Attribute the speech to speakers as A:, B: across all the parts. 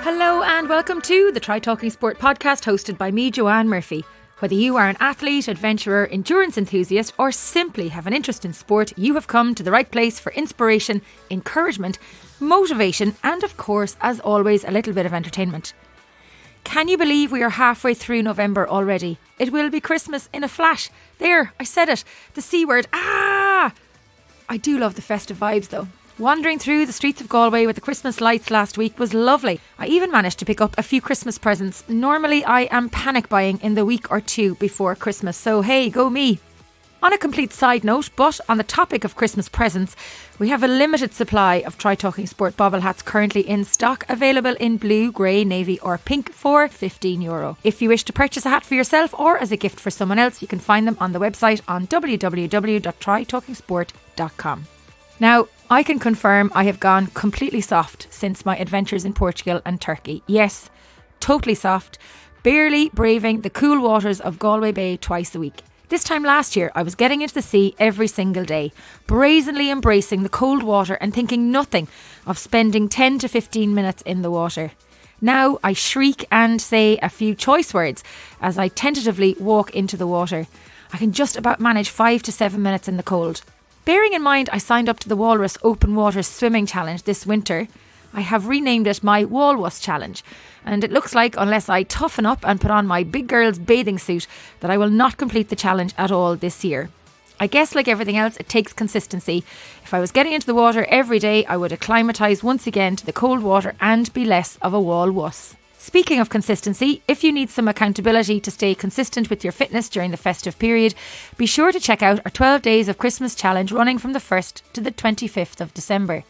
A: Hello and welcome to the Try Talking Sport podcast hosted by me, Joanne Murphy. Whether you are an athlete, adventurer, endurance enthusiast or simply have an interest in sport, you have come to the right place for inspiration, encouragement, motivation and of course, as always, a little bit of entertainment. Can you believe we are halfway through November already? It will be Christmas in a flash. There, I said it, the C word. I do love the festive vibes though. Wandering through the streets of Galway with the Christmas lights last week was lovely. I even managed to pick up a few Christmas presents. Normally I am panic buying in the week or two before Christmas, so hey, go me. On a complete side note, but on the topic of Christmas presents, we have a limited supply of Try Talking Sport bobble hats currently in stock, available in blue, grey, navy or pink for €15. If you wish to purchase a hat for yourself or as a gift for someone else, you can find them on the website on www.trytalkingsport.com. Now, I can confirm I have gone completely soft since my adventures in Portugal and Turkey. Yes, totally soft, barely braving the cool waters of Galway Bay twice a week. This time last year, I was getting into the sea every single day, brazenly embracing the cold water and thinking nothing of spending 10 to 15 minutes in the water. Now I shriek and say a few choice words as I tentatively walk into the water. I can just about manage 5 to 7 minutes in the cold. Bearing in mind I signed up to the Walrus Open Water Swimming Challenge this winter, I have renamed it my Walrus Challenge, and it looks like unless I toughen up and put on my big girl's bathing suit that I will not complete the challenge at all this year. I guess like everything else, it takes consistency. If I was getting into the water every day, I would acclimatise once again to the cold water and be less of a walrus. Speaking of consistency, if you need some accountability to stay consistent with your fitness during the festive period, be sure to check out our 12 Days of Christmas Challenge running from the 1st to the 25th of December.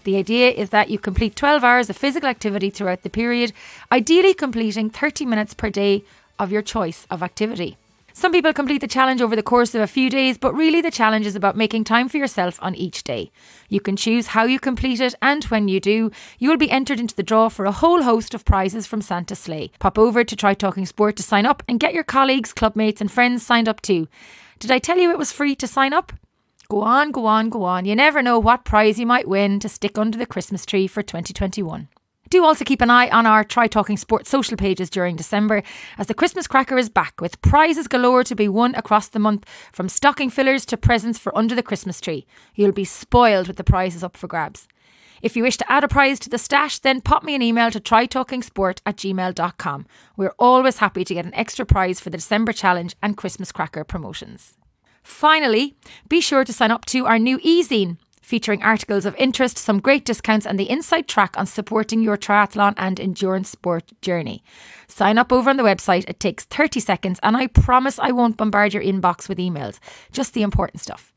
A: The idea is that you complete 12 hours of physical activity throughout the period, ideally completing 30 minutes per day of your choice of activity. Some people complete the challenge over the course of a few days, but really the challenge is about making time for yourself on each day. You can choose how you complete it, and when you do, you will be entered into the draw for a whole host of prizes from Santa's sleigh. Pop over to Try Talking Sport to sign up and get your colleagues, clubmates and friends signed up too. Did I tell you it was free to sign up? Go on. You never know what prize you might win to stick under the Christmas tree for 2021. Do also keep an eye on our Try Talking Sport social pages during December, as the Christmas cracker is back with prizes galore to be won across the month, from stocking fillers to presents for under the Christmas tree. You'll be spoiled with the prizes up for grabs. If you wish to add a prize to the stash, then pop me an email to trytalkingsport@gmail.com. We're always happy to get an extra prize for the December challenge and Christmas cracker promotions. Finally, be sure to sign up to our new e-zine, featuring articles of interest, some great discounts and the inside track on supporting your triathlon and endurance sport journey. Sign up over on the website. It takes 30 seconds and I promise I won't bombard your inbox with emails, just the important stuff.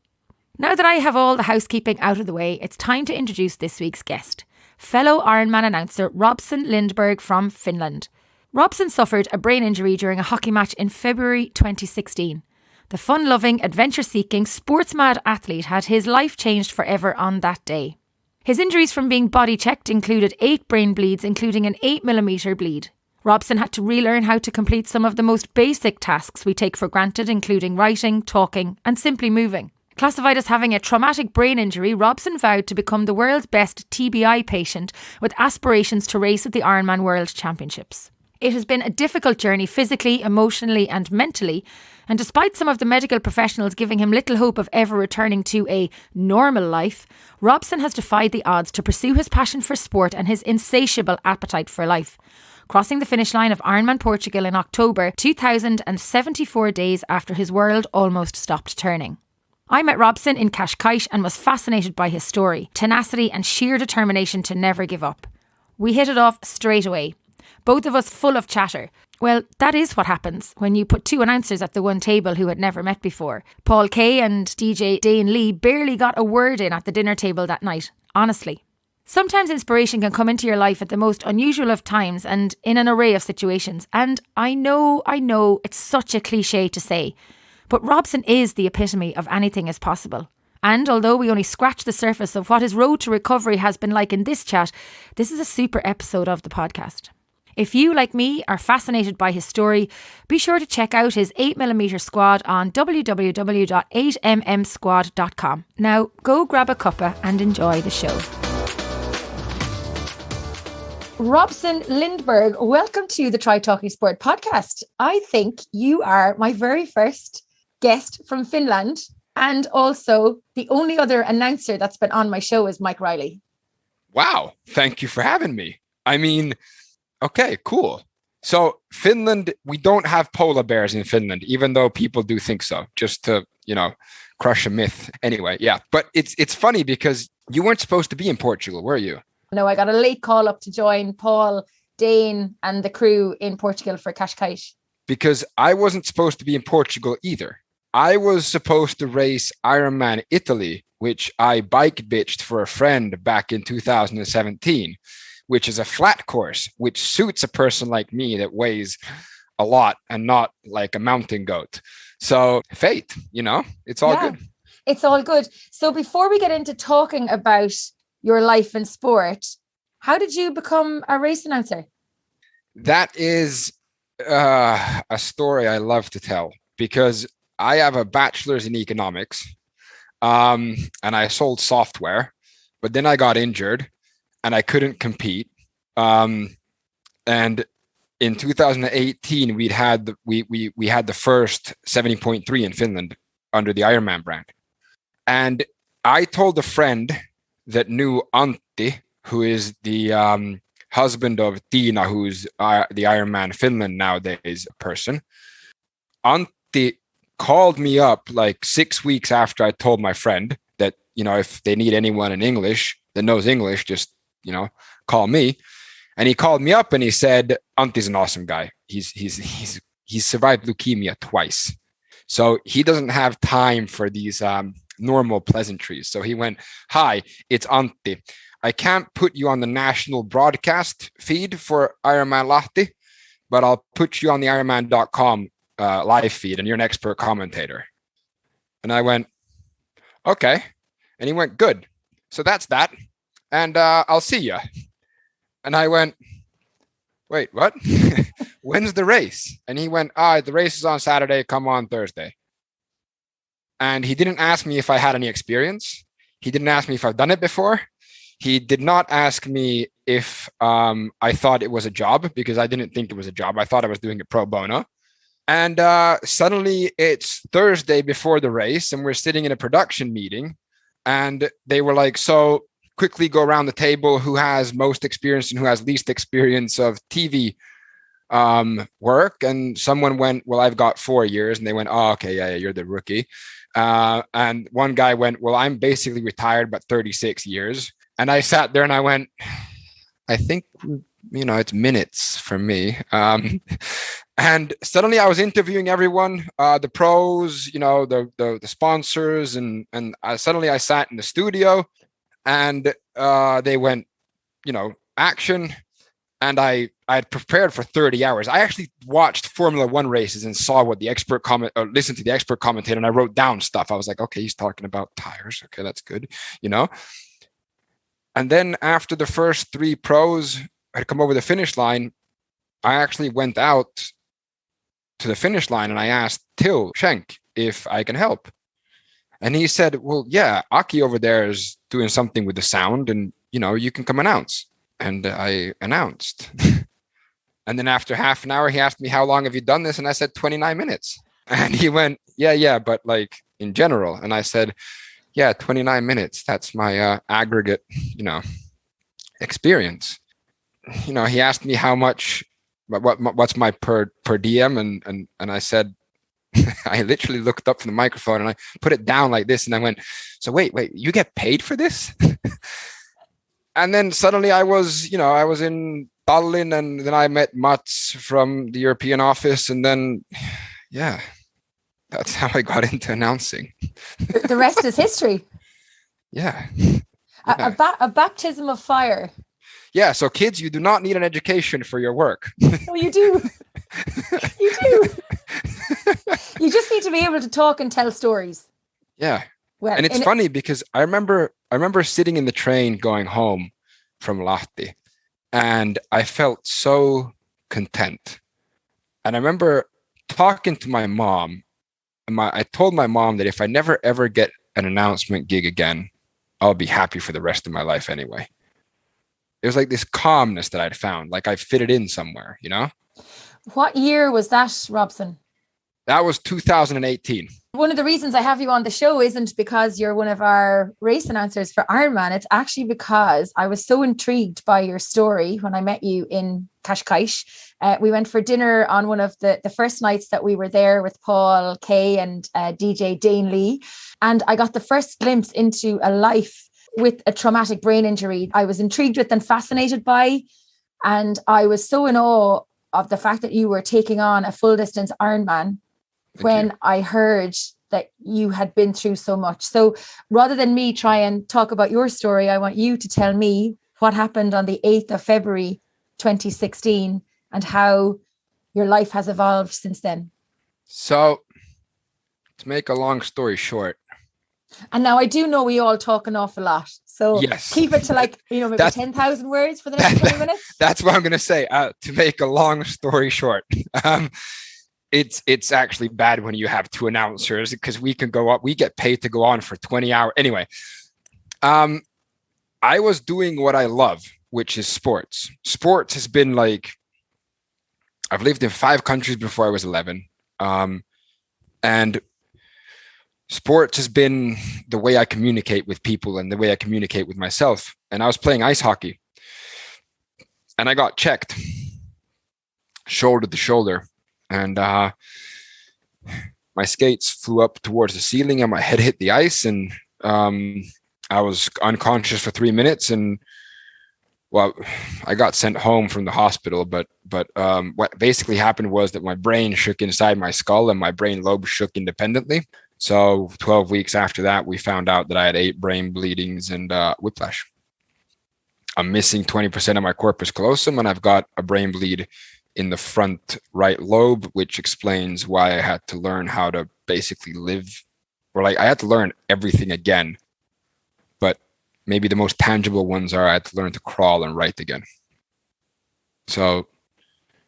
A: Now that I have all the housekeeping out of the way, it's time to introduce this week's guest, fellow Ironman announcer Robson Lindberg from Finland. Robson suffered a brain injury during a hockey match in February 2016. The fun-loving, adventure-seeking, sports-mad athlete had his life changed forever on that day. His injuries from being body-checked included 8 brain bleeds, including an 8mm bleed. Robson had to relearn how to complete some of the most basic tasks we take for granted, including writing, talking and simply moving. Classified as having a traumatic brain injury, Robson vowed to become the world's best TBI patient with aspirations to race at the Ironman World Championships. It has been a difficult journey physically, emotionally and mentally, and despite some of the medical professionals giving him little hope of ever returning to a normal life, Robson has defied the odds to pursue his passion for sport and his insatiable appetite for life, crossing the finish line of Ironman Portugal in October 2074 days after his world almost stopped turning. I met Robson in Cascais and was fascinated by his story, tenacity and sheer determination to never give up. We hit it off straight away, both of us full of chatter. Well, that is what happens when you put 2 announcers at the one table who had never met before. Paul Kay and DJ Dane Lee barely got a word in at the dinner table that night, honestly. Sometimes inspiration can come into your life at the most unusual of times and in an array of situations. And I know, it's such a cliche to say, but Robson is the epitome of anything is possible. And although we only scratch the surface of what his road to recovery has been like in this chat, this is a super episode of the podcast. If you, like me, are fascinated by his story, be sure to check out his 8mm squad on www.8mmsquad.com. Now, go grab a cuppa and enjoy the show. Robson Lindberg, welcome to the Try Talking Sport podcast. I think you are my very first guest from Finland, and also the only other announcer that's been on my show is Mike Riley.
B: Wow. Thank you for having me. I mean, okay, cool. So Finland, we don't have polar bears in Finland, even though people do think so, just to, crush a myth. Anyway, yeah. But it's funny because you weren't supposed to be in Portugal, were you?
A: No, I got a late call up to join Paul, Dane and the crew in Portugal for Cascais.
B: Because I wasn't supposed to be in Portugal either. I was supposed to race IRONMAN Italy, which I bike bitched for a friend back in 2017, which is a flat course, which suits a person like me that weighs a lot and not like a mountain goat. So fate, it's all good.
A: It's all good. So before we get into talking about your life in sport, how did you become a race announcer?
B: That is a story I love to tell because I have a bachelor's in economics, and I sold software, but then I got injured and I couldn't compete. And in 2018, we had the first 70.3 in Finland under the IRONMAN brand. And I told a friend that knew Antti, who is the husband of Tiina, who's the IRONMAN Finland nowadays person. Antti called me up like 6 weeks after I told my friend that, if they need anyone in English that knows English, just, call me. And he called me up and he said, Antti's an awesome guy. He's survived leukemia twice. So he doesn't have time for these normal pleasantries. So he went, hi, it's Antti. I can't put you on the national broadcast feed for Ironman Lahti, but I'll put you on the ironman.com live feed and you're an expert commentator. And I went, okay. And he went, good. So that's that. And I'll see you. And I went, wait, what? When's the race? And he went, the race is on Saturday. Come on Thursday. And he didn't ask me if I had any experience. He didn't ask me if I've done it before. He did not ask me if I thought it was a job, because I didn't think it was a job. I thought I was doing it pro bono. And suddenly it's Thursday before the race and we're sitting in a production meeting and they were like, so quickly go around the table, who has most experience and who has least experience of TV work. And someone went, well, I've got 4 years. And they went, oh, okay, yeah, you're the rookie. And one guy went, well, I'm basically retired, but 36 years. And I sat there and I went, I think, it's minutes for me. And suddenly I was interviewing everyone, the pros, the sponsors. And suddenly I sat in the studio and they went, action. And I had prepared for 30 hours. I actually watched Formula One races and saw what the listened to the expert commentator, and I wrote down stuff. I was like, okay, he's talking about tires. Okay, that's good, And then after the first 3 pros had come over the finish line, I actually went out to the finish line and I asked Till Schenk if I can help. And he said, well, yeah, Aki over there is doing something with the sound and, you can come announce. And I announced. And then after half an hour, he asked me, how long have you done this? And I said, 29 minutes. And he went, yeah, but like in general. And I said, yeah, 29 minutes. That's my aggregate, experience. He asked me how much, what's my per diem. And I said, I literally looked up from the microphone and I put it down like this. And I went, so wait, you get paid for this? And then suddenly I was in Tallinn, and then I met Mats from the European office. And then, yeah, that's how I got into announcing.
A: The rest is history.
B: Yeah.
A: A baptism of fire.
B: Yeah. So kids, you do not need an education for your work.
A: No, you do. You do. You just need to be able to talk and tell stories.
B: Yeah. Well, and it's funny because I remember sitting in the train going home from Lahti, and I felt so content. And I remember talking to my mom, and I told my mom that if I never ever get an announcement gig again, I'll be happy for the rest of my life anyway. it was like this calmness that I'd found, like I fitted in somewhere, you know?
A: What year was that, Robson?
B: That was 2018.
A: One of the reasons I have you on the show isn't because you're one of our race announcers for Ironman. It's actually because I was so intrigued by your story when I met you in Cascais. We went for dinner on one of the first nights that we were there with Paul Kay and DJ Dane Lee. And I got the first glimpse into a life with a traumatic brain injury. I was intrigued with and fascinated by, and I was so in awe of the fact that you were taking on a full distance Ironman when I heard that you had been through so much. So rather than me try and talk about your story, I want you to tell me what happened on the 8th of February, 2016, and how your life has evolved since then.
B: So to make a long story short.
A: And now I do know we all talk an awful lot. So
B: yes,
A: keep it to like, maybe 10,000 words for the next 20 minutes.
B: That's what I'm going to say. To make a long story short. It's actually bad when you have two announcers because we can go up. We get paid to go on for 20 hours. Anyway, I was doing what I love, which is sports. Sports has been like, I've lived in 5 countries before I was 11. And sports has been the way I communicate with people and the way I communicate with myself. And I was playing ice hockey and I got checked shoulder to shoulder. And my skates flew up towards the ceiling and my head hit the ice. And I was unconscious for 3 minutes. And well, I got sent home from the hospital. But what basically happened was that my brain shook inside my skull and my brain lobe shook independently. So 12 weeks after that, we found out that I had 8 brain bleedings and whiplash. I'm missing 20% of my corpus callosum and I've got a brain bleed in the front right lobe, which explains why I had to learn how to basically live, or like I had to learn everything again. But maybe the most tangible ones are I had to learn to crawl and write again. So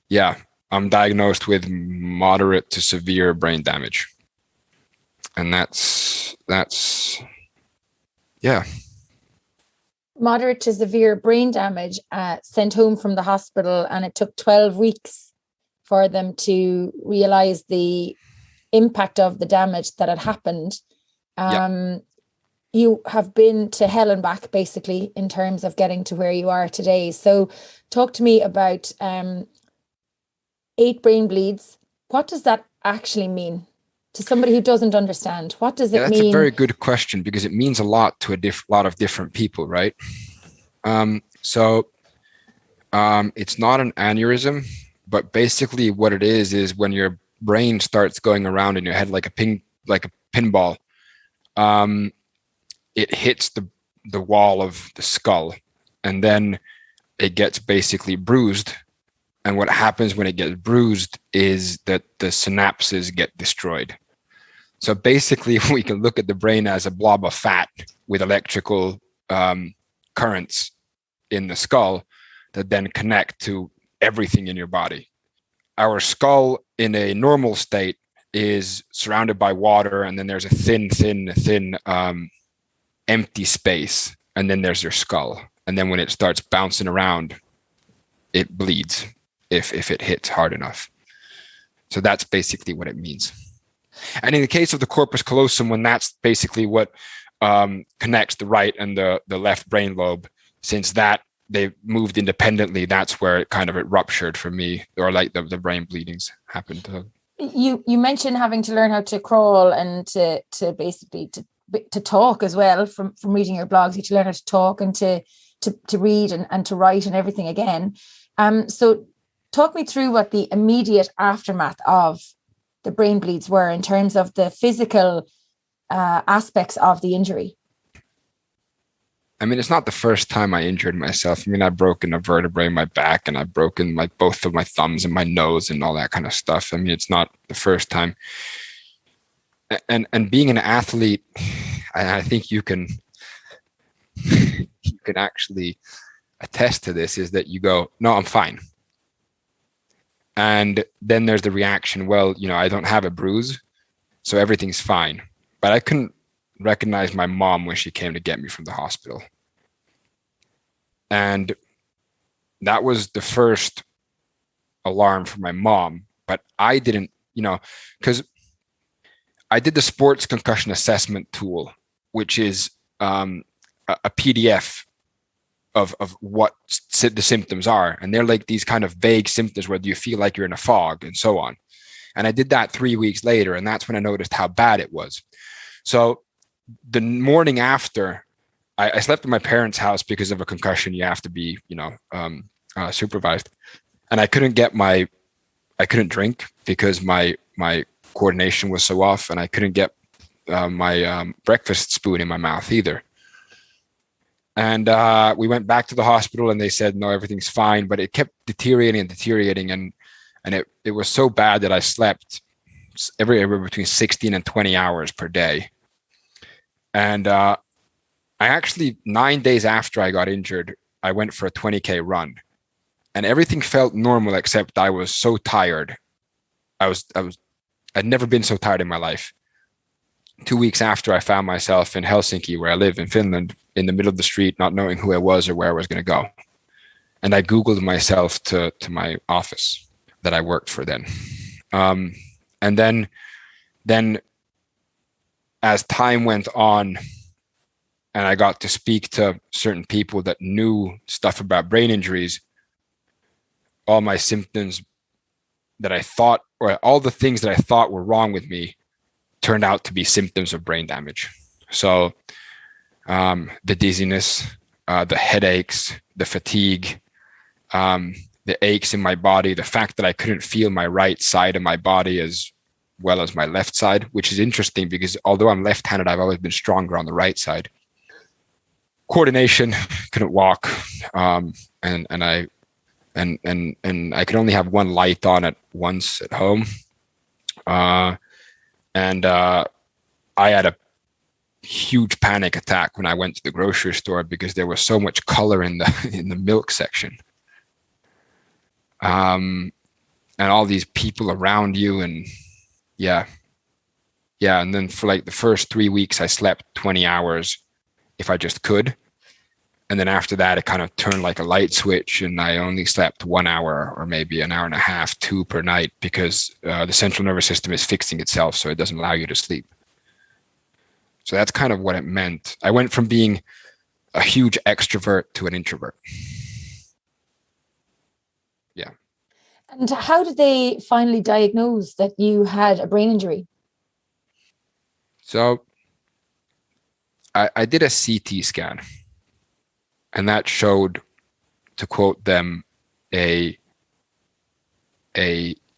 B: yeah, I'm diagnosed with moderate to severe brain damage. And that's yeah.
A: Moderate to severe brain damage, sent home from the hospital, and it took 12 weeks for them to realize the impact of the damage that had happened. You have been to hell and back, basically, in terms of getting to where you are today. So talk to me about 8 brain bleeds. What does that actually mean? To somebody who doesn't understand, what does it mean?
B: That's a very good question because it means a lot to a lot of different people, right? So it's not an aneurysm, but basically what it is when your brain starts going around in your head like a pinball. It hits the wall of the skull, and then it gets basically bruised. And what happens when it gets bruised is that the synapses get destroyed. So basically, we can look at the brain as a blob of fat with electrical currents in the skull that then connect to everything in your body. Our skull in a normal state is surrounded by water, and then there's a thin empty space, and then there's your skull. And then when it starts bouncing around, it bleeds if it hits hard enough. So that's basically what it means. And in the case of the corpus callosum, when that's basically what connects the right and the left brain lobe, since that they moved independently, that's where it ruptured for me, or like the brain bleedings happened.
A: You mentioned having to learn how to crawl and to basically to talk as well from reading your blogs. You had to learn how to talk and to read and to write and everything again. So talk me through what the immediate aftermath of the brain bleeds were in terms of the physical aspects of the injury.
B: I mean, it's not the first time I injured myself. I mean, I've broken a vertebrae in my back and I've broken like both of my thumbs and my nose and all that kind of stuff. I mean, it's not the first time. And being an athlete, I think you can actually attest to this, is that you go, no, I'm fine. And then there's the reaction, well, I don't have a bruise, so everything's fine. But I couldn't recognize my mom when she came to get me from the hospital. And that was the first alarm for my mom. But I didn't, because I did the sports concussion assessment tool, which is a PDF of what the symptoms are. And they're like these kind of vague symptoms where you feel like you're in a fog and so on. And I did that 3 weeks later, and that's when I noticed how bad it was. So the morning after, I slept in my parents' house because of a concussion. You have to be, supervised. And I couldn't drink because my coordination was so off, and I couldn't get my breakfast spoon in my mouth either. And we went back to the hospital, and they said, no, everything's fine. But it kept deteriorating. And it was so bad that I slept everywhere between 16 and 20 hours per day. And I actually, 9 days after I got injured, I went for a 20K run. And everything felt normal, except I was so tired. I'd never been so tired in my life. 2 weeks after, I found myself in Helsinki, where I live in Finland, in the middle of the street, not knowing who I was or where I was going to go. And I Googled myself to my office that I worked for then. And then as time went on, and I got to speak to certain people that knew stuff about brain injuries, all my symptoms that I thought, or all the things that I thought were wrong with me, turned out to be symptoms of brain damage. So the dizziness, the headaches, the fatigue, the aches in my body, the fact that I couldn't feel my right side of my body as well as my left side, which is interesting because although I'm left-handed, I've always been stronger on the right side. Coordination, couldn't walk, and I could only have one light on at once at home. I had a huge panic attack when I went to the grocery store because there was so much color in the milk section. And all these people around you, and yeah. And then for like the first 3 weeks, I slept 20 hours if I just could. And then after that, it kind of turned like a light switch, and I only slept 1 hour or maybe an hour and a half, 2 per night, because the central nervous system is fixing itself, so it doesn't allow you to sleep. So that's kind of what it meant. I went from being a huge extrovert to an introvert. Yeah.
A: And how did they finally diagnose that you had a brain injury?
B: So I did a CT scan, and that showed, to quote them, a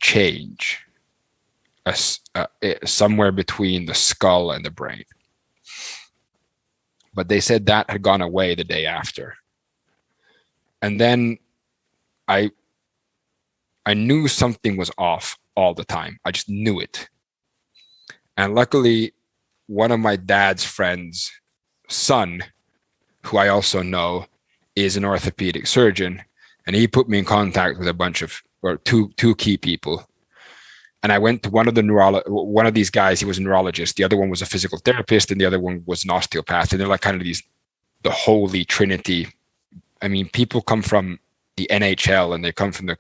B: change somewhere between the skull and the brain. But they said that had gone away the day after. And then I knew something was off all the time. I just knew it. And luckily, one of my dad's friends' son, who I also know, is an orthopedic surgeon, and he put me in contact with a bunch of, or two key people. And I went to one of these guys. He was a neurologist. The other one was a physical therapist, and the other one was an osteopath. And they're like kind of the holy trinity. I mean, people come from the NHL and they come from the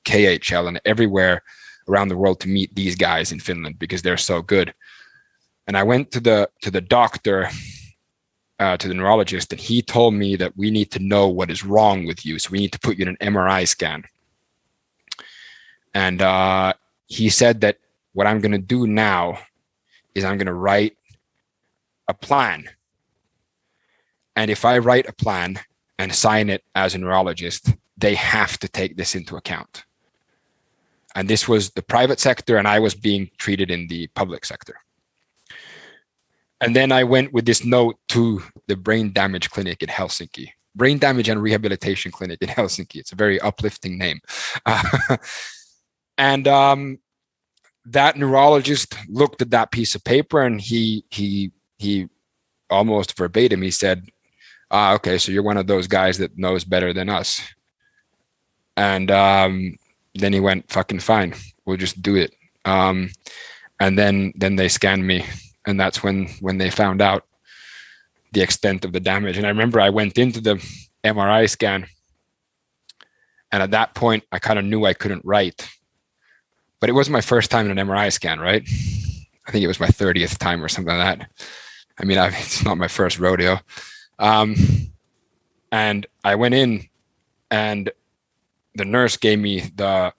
B: KHL and everywhere around the world to meet these guys in Finland because they're so good. And I went to the doctor, to the neurologist, and he told me that we need to know what is wrong with you. So we need to put you in an MRI scan. And he said that what I'm going to do now is I'm going to write a plan. And if I write a plan and sign it as a neurologist, they have to take this into account. And this was the private sector, and I was being treated in the public sector. And then I went with this note to the brain damage clinic in Helsinki, brain damage and rehabilitation clinic in Helsinki. It's a very uplifting name. And that neurologist looked at that piece of paper, and he almost verbatim, he said, okay, so you're one of those guys that knows better than us. And then he went, fucking fine, we'll just do it. And then they scanned me, and that's when they found out the extent of the damage. And I remember I went into the MRI scan, And at that point, I kind of knew I couldn't write. But it wasn't my first time in an MRI scan, right? I think it was my 30th time or something like that. I mean, it's not my first rodeo. And I went in, and the nurse gave me the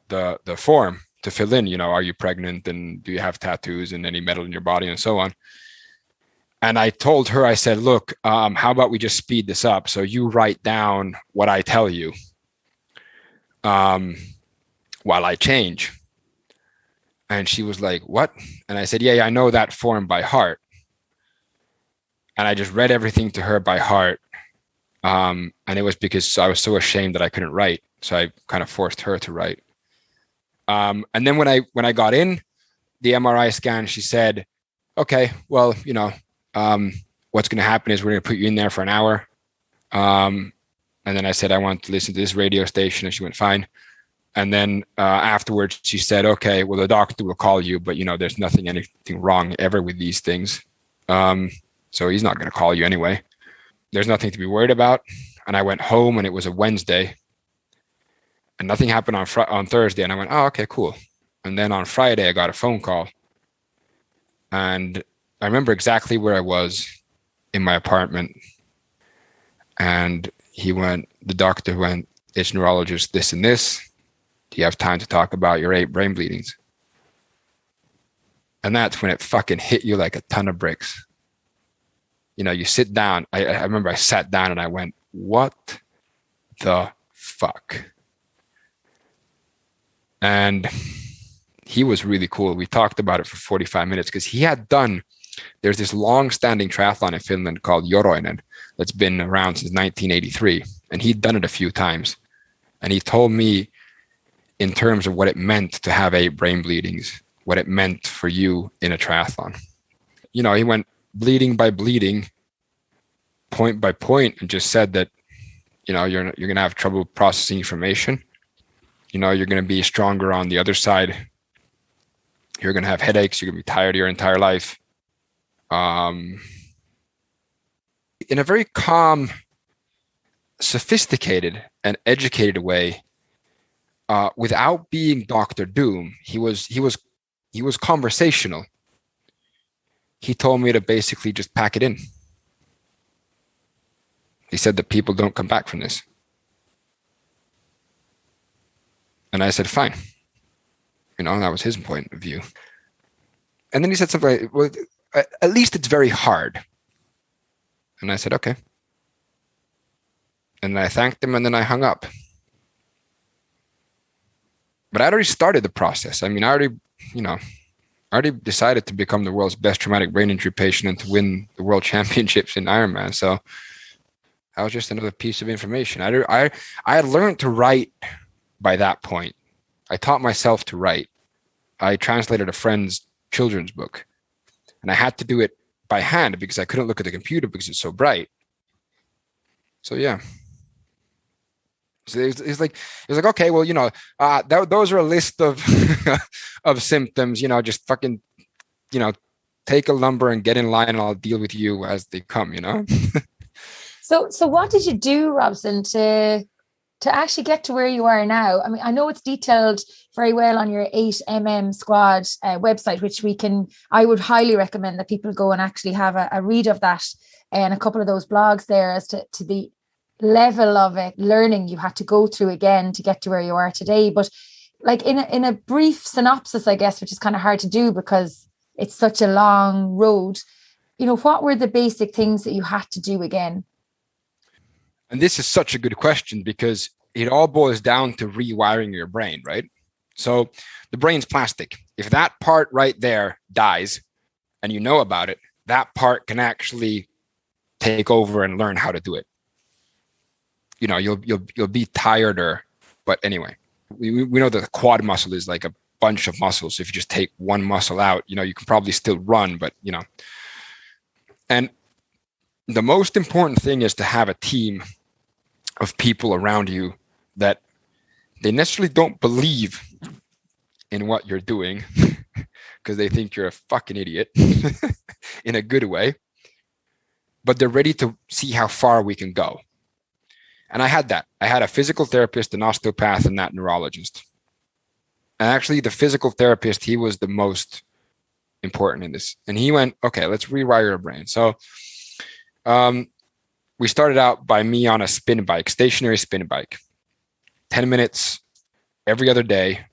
B: form to fill in, you know, are you pregnant, and do you have tattoos and any metal in your body, and so on. And I told her, I said, look, how about we just speed this up? So you write down what I tell you while I change. And she was like, what? And I said, yeah, I know that form by heart. And I just read everything to her by heart. And it was because I was so ashamed that I couldn't write. So I kind of forced her to write. And then when I got in the MRI scan, she said, okay, well, you know, what's going to happen is we're going to put you in there for an hour. And then I said, I want to listen to this radio station. And she went, fine. And then afterwards, she said, okay, well, the doctor will call you, but, you know, there's anything wrong ever with these things. So he's not going to call you anyway. There's nothing to be worried about. And I went home, and it was a Wednesday, and nothing happened on Thursday. And I went, oh, okay, cool. And then on Friday, I got a phone call, and I remember exactly where I was in my apartment. And the doctor went, it's neurologist, this and this. Do you have time to talk about your 8 brain bleedings? And that's when it fucking hit you like a ton of bricks. You know, you sit down. I remember I sat down and I went, what the fuck? And he was really cool. We talked about it for 45 minutes because there's this long-standing triathlon in Finland called IRONMAN that's been around since 1983. And he'd done it a few times. And he told me in terms of what it meant to have 8 brain bleedings, what it meant for you in a triathlon. You know, he went bleeding by bleeding, point by point, and just said that, you know, you're going to have trouble processing information. You know, you're going to be stronger on the other side. You're going to have headaches. You're going to be tired your entire life. In a very calm, sophisticated, and educated way, without being Dr. Doom, he was conversational. He told me to basically just pack it in. He said that people don't come back from this. And I said, fine. You know, that was his point of view. And then he said something like, well, at least it's very hard. And I said, okay. And I thanked him, and then I hung up. But I'd already started the process. I mean, I already decided to become the world's best traumatic brain injury patient and to win the world championships in Ironman. So that was just another piece of information. I had learned to write by that point. I taught myself to write. I translated a friend's children's book, and I had to do it by hand because I couldn't look at the computer because it's so bright. So yeah. So it's like, okay, well, you know, those are a list of of symptoms, you know, just fucking, you know, take a lumber and get in line, and I'll deal with you as they come, you know?
A: So what did you do, Robson, to actually get to where you are now? I mean, I know it's detailed very well on your 8mm squad website, which I would highly recommend that people go and actually have a read of that and a couple of those blogs there as to the level of learning you had to go through again to get to where you are today. But like in a brief synopsis, I guess, which is kind of hard to do because it's such a long road, you know, what were the basic things that you had to do again?
B: And this is such a good question because it all boils down to rewiring your brain, right? So the brain's plastic. If that part right there dies and you know about it, that part can actually take over and learn how to do it. You know, you'll be tireder, but anyway, we know that the quad muscle is like a bunch of muscles. So if you just take one muscle out, you know, you can probably still run, but you know, and the most important thing is to have a team of people around you that they necessarily don't believe in what you're doing because they think you're a fucking idiot in a good way, but they're ready to see how far we can go. And I had that. I had a physical therapist, an osteopath, and that neurologist. And actually, the physical therapist, he was the most important in this. And he went, okay, let's rewire your brain. So we started out by me on a spin bike, stationary spin bike, 10 minutes every other day.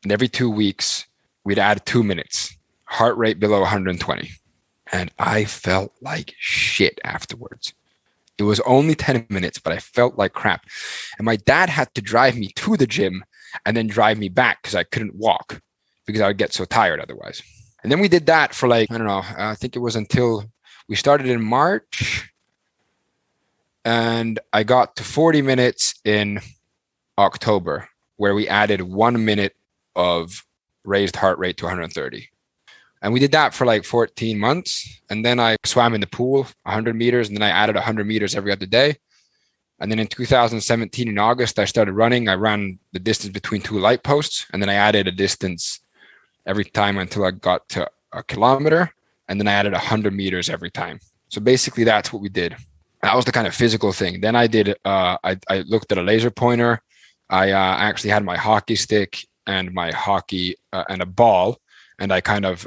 B: And every 2 weeks, we'd add 2 minutes, heart rate below 120. And I felt like shit afterwards. It was only 10 minutes, but I felt like crap. And my dad had to drive me to the gym and then drive me back because I couldn't walk because I would get so tired otherwise. And then we did that for like, I don't know, I think it was until we started in March. And I got to 40 minutes in October, where we added 1 minute of raised heart rate to 130. And we did that for like 14 months. And then I swam in the pool 100 meters. And then I added 100 meters every other day. And then in 2017, in August, I started running. I ran the distance between 2 light posts. And then I added a distance every time until I got to a kilometer. And then I added 100 meters every time. So basically, that's what we did. That was the kind of physical thing. Then I did, I looked at a laser pointer. I actually had my hockey stick and my hockey and a ball. And I kind of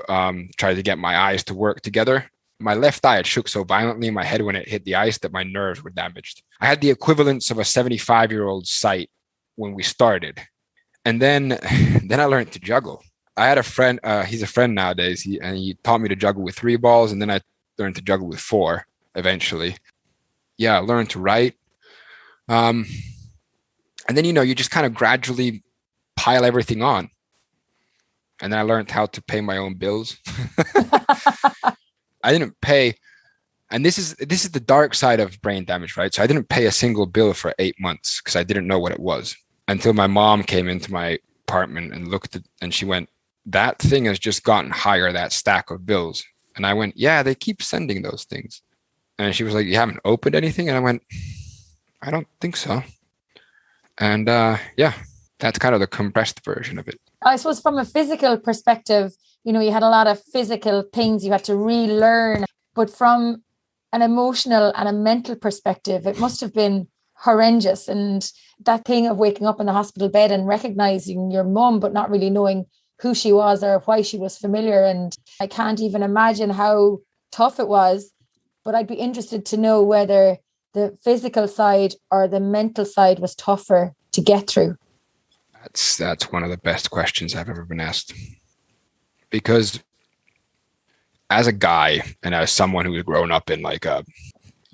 B: tried to get my eyes to work together. My left eye had shook so violently in my head when it hit the ice that my nerves were damaged. I had the equivalence of a 75-year-old sight when we started. And then I learned to juggle. I had a friend, he's a friend nowadays, he taught me to juggle with 3 balls, and then I learned to juggle with 4 eventually. Yeah, I learned to write. And then, you just kind of gradually pile everything on. And then I learned how to pay my own bills. I didn't pay. And this is the dark side of brain damage, right? So I didn't pay a single bill for 8 months because I didn't know what it was until my mom came into my apartment and looked at, and she went, that thing has just gotten higher, that stack of bills. And I went, yeah, they keep sending those things. And she was like, you haven't opened anything? And I went, I don't think so. And yeah, that's kind of the compressed version of it.
A: I suppose from a physical perspective, you had a lot of physical things you had to relearn, but from an emotional and a mental perspective, it must have been horrendous. And that thing of waking up in the hospital bed and recognizing your mum, but not really knowing who she was or why she was familiar. And I can't even imagine how tough it was, but I'd be interested to know whether the physical side or the mental side was tougher to get through.
B: That's one of the best questions I've ever been asked. Because as a guy and as someone who was grown up in like a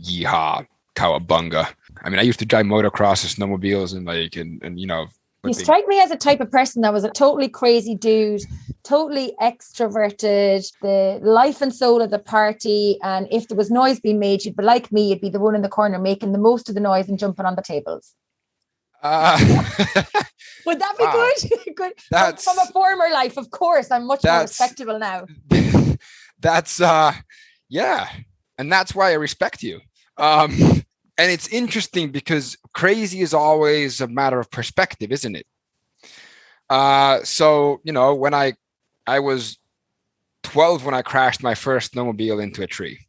B: yeehaw, cowabunga, I mean, I used to drive motocross and snowmobiles and
A: You strike me as a type of person that was a totally crazy dude, totally extroverted, the life and soul of the party. And if there was noise being made, you'd be like me, you'd be the one in the corner making the most of the noise and jumping on the tables. Would that be good? Good. From a former life, of course, I'm much more respectable now.
B: That's yeah. And that's why I respect you. And it's interesting because crazy is always a matter of perspective, isn't it? So, when I was 12 when I crashed my first snowmobile into a tree.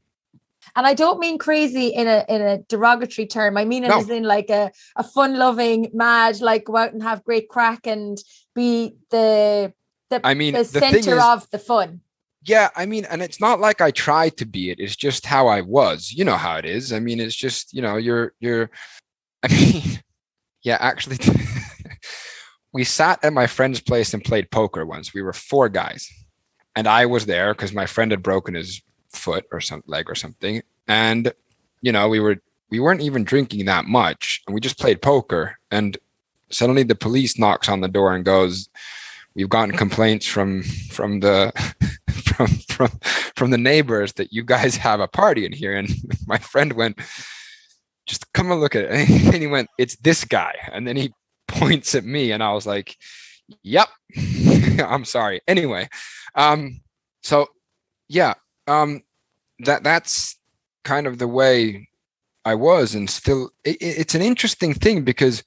A: And I don't mean crazy in a derogatory term. I mean it as in like a fun-loving, mad, like go out and have great crack and be the center of the fun.
B: Yeah, I mean, and it's not like I tried to be it. It's just how I was. You know how it is. I mean, it's just, actually, we sat at my friend's place and played poker once. We were 4 guys. And I was there because my friend had broken his foot or leg or something. And, we weren't even drinking that much. And we just played poker. And suddenly the police knocks on the door and goes, we've gotten complaints from the from the neighbors that you guys have a party in here. And my friend went, just come and look at it. And he went, it's this guy. And then he points at me and I was like, yep, I'm sorry. Anyway. So yeah, that's kind of the way I was. And still it's an interesting thing because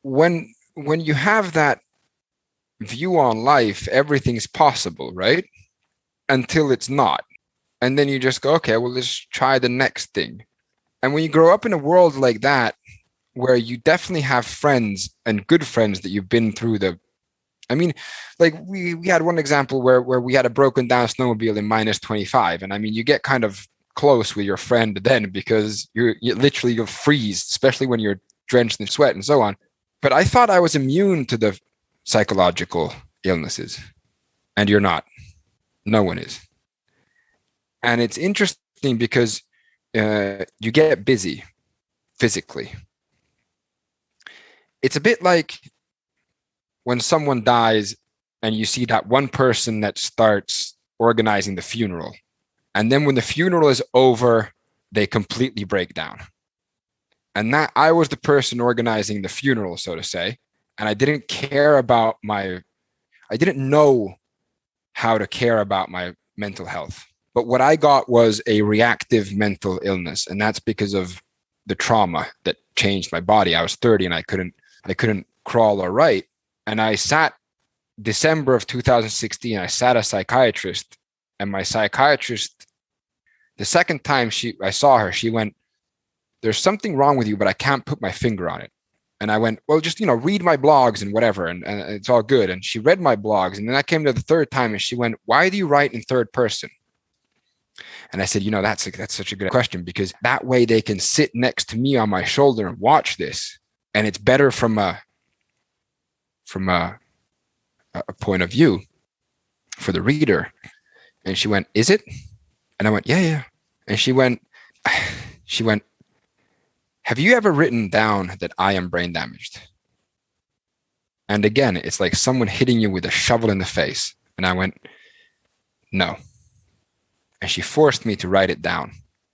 B: when you have that view on life, everything's possible, right? Until it's not. And then you just go, okay, well, let's try the next thing. And when you grow up in a world like that, where you definitely have friends and good friends that you've been through I mean, like we had one example where we had a broken down snowmobile in -25. And I mean, you get kind of close with your friend then because you'll freeze, especially when you're drenched in sweat and so on. But I thought I was immune to the psychological illnesses, and you're not. No one is. And it's interesting because you get busy physically. It's a bit like when someone dies and you see that one person that starts organizing the funeral. And then when the funeral is over, they completely break down. And that I was the person organizing the funeral, so to say. And I didn't know how to care about my mental health. But what I got was a reactive mental illness. And that's because of the trauma that changed my body. I was 30 and I couldn't crawl or write. And I sat December of 2016, I sat a psychiatrist, and my psychiatrist, the second time I saw her, she went, "There's something wrong with you, but I can't put my finger on it." And I went, "Well, just, read my blogs and whatever. And it's all good." And she read my blogs. And then I came to the third time and she went, "Why do you write in third person?" And I said, that's such a good question, because that way they can sit next to me on my shoulder and watch this. And it's better from a point of view for the reader. And she went, "Is it?" And I went, yeah. And she went, "Have you ever written down that I am brain damaged?" And again, it's like someone hitting you with a shovel in the face. And I went, "No." And she forced me to write it down.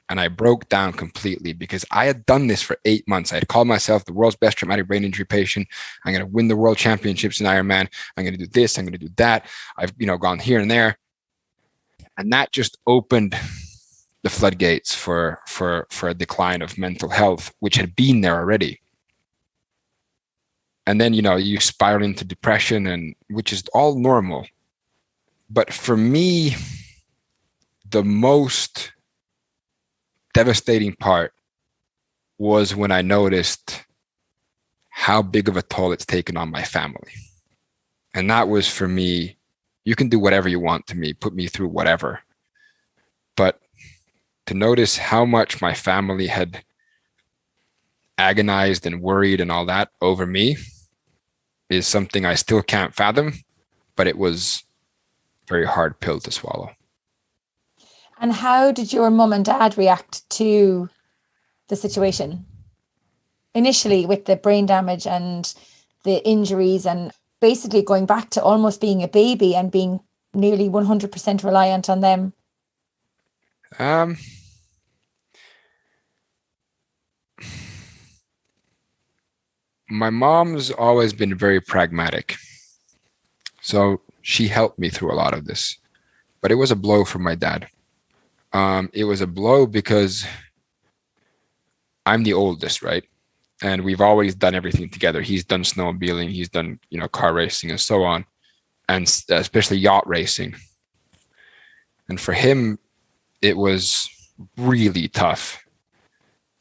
B: And I broke down completely because I had done this for 8 months. I had called myself the world's best traumatic brain injury patient. I'm going to win the world championships in Ironman. I'm going to do this. I'm going to do that. I've, gone here and there. And that just opened the floodgates for a decline of mental health, which had been there already. And then, you spiral into depression, and which is all normal. But for me, the most devastating part was when I noticed how big of a toll it's taken on my family. And that was, for me, you can do whatever you want to me, put me through whatever. But to notice how much my family had agonized and worried and all that over me is something I still can't fathom, but it was a very hard pill to swallow.
A: And how did your mum and dad react to the situation? Initially with the brain damage and the injuries, and basically going back to almost being a baby and being nearly 100% reliant on them.
B: My mom's always been very pragmatic. So she helped me through a lot of this. But it was a blow for my dad. It was a blow because I'm the oldest, right? And we've always done everything together. He's done snowmobiling, he's done, car racing and so on, and especially yacht racing. And for him, it was really tough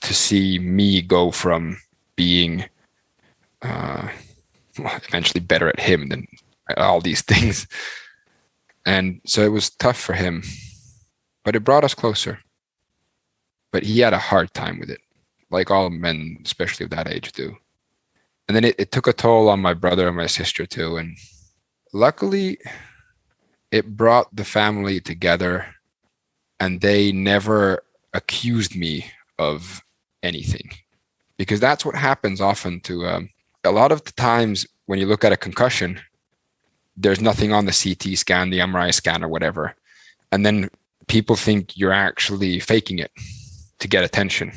B: to see me go from being eventually better at him than all these things. And so it was tough for him. But it brought us closer. But he had a hard time with it, like all men, especially of that age, do. And then it took a toll on my brother and my sister too. And luckily, it brought the family together, and they never accused me of anything. Because that's what happens often to a lot of the times when you look at a concussion, there's nothing on the CT scan, the MRI scan, or whatever. And then people think you're actually faking it to get attention,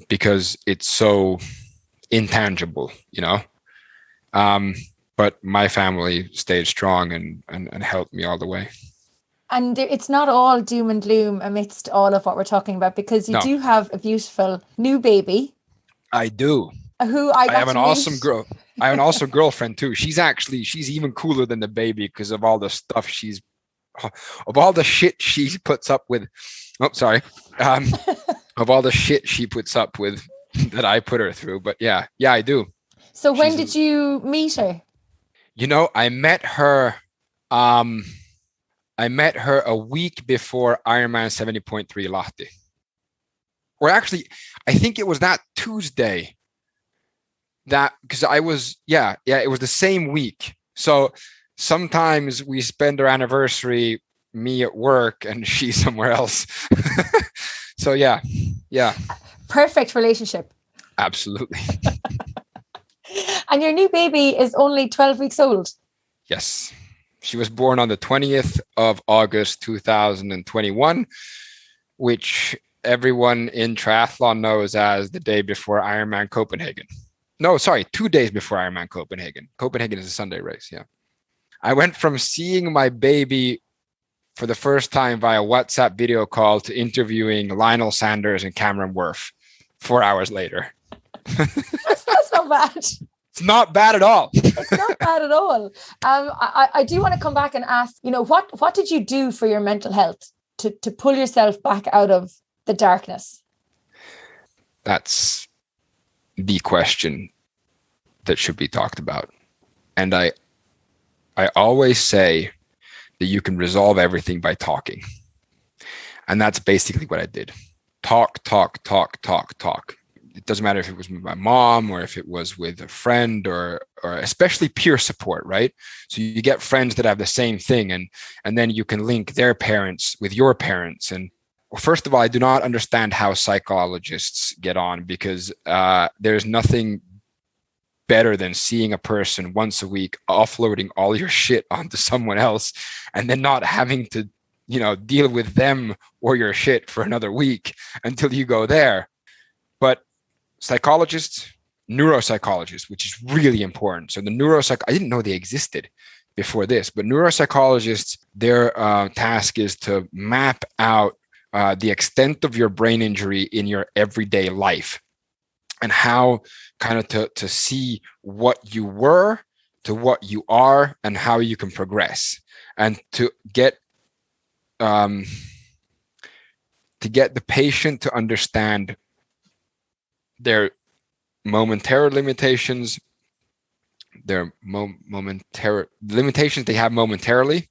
B: because it's so intangible, but my family stayed strong and helped me all the way.
A: And it's not all doom and gloom amidst all of what we're talking about, because you do have a beautiful new baby.
B: I do.
A: Who I
B: have an awesome girl. I have an awesome girlfriend too. She's even cooler than the baby because of all the stuff of all the shit she puts up with. Of all the shit she puts up with that I put her through. But yeah, I do.
A: So when did you meet her?
B: I met her a week before Ironman 70.3 Lahti. Or actually, I think it was that Tuesday because it was the same week. So sometimes we spend our anniversary, me at work and she somewhere else. So yeah.
A: Perfect relationship.
B: Absolutely.
A: And your new baby is only 12 weeks old.
B: Yes. She was born on the 20th of August, 2021, which everyone in triathlon knows as the day before Ironman Copenhagen. No, sorry, 2 days before Ironman Copenhagen. Copenhagen is a Sunday race, yeah. I went from seeing my baby for the first time via WhatsApp video call to interviewing Lionel Sanders and Cameron Worth 4 hours later.
A: That's not bad.
B: It's not bad at all.
A: It's not bad at all. I do want to come back and ask, what did you do for your mental health to pull yourself back out of the darkness?
B: That's the question that should be talked about. And I always say that you can resolve everything by talking. And that's basically what I did. Talk. It doesn't matter if it was with my mom or if it was with a friend or especially peer support, right? So you get friends that have the same thing and then you can link their parents with your parents. And first of all, I do not understand how psychologists get on because there's nothing better than seeing a person once a week offloading all your shit onto someone else and then not having to, deal with them or your shit for another week until you go there. But psychologists, neuropsychologists, which is really important. So the I didn't know they existed before this, but neuropsychologists, their task is to map out the extent of your brain injury in your everyday life and how kind of to see what you were to what you are and how you can progress and to get the patient to understand their momentary limitations, their momentary limitations they have momentarily,